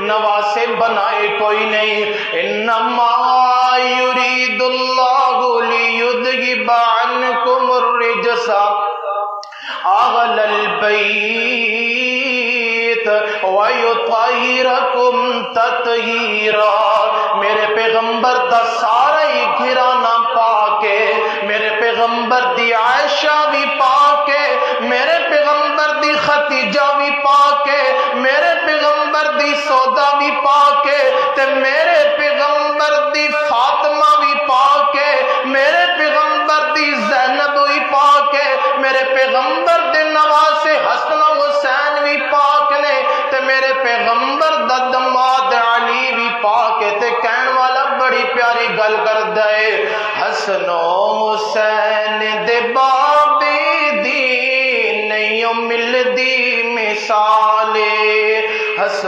نواسے بنائے کوئی نہیں. انما یرید اللہ لیذھب عنکم الرجس اہل البیت ویطہرکم تطہیرا. میرے پیغمبر دا سارا ہی گھرانا پاکے، میرے پیغمبر دی عائشہ بھی پاکے، میرے پیغمبر دی ختیجہ بھی پاکے، میرے پیغمبر دی سودا بھی پاکے، تے میرے پیغمبر دی فاطمہ بھی پاکے، میرے پیغمبر دی زینب بھی پاکے، میرے پیغمبر دے نواسے حسن و حسین بھی پاک نے، تے میرے پیغمبر دا دماد علی بھی پاکے. تے کہن والا بڑی پیاری گل کر دے، حسن و حسین دے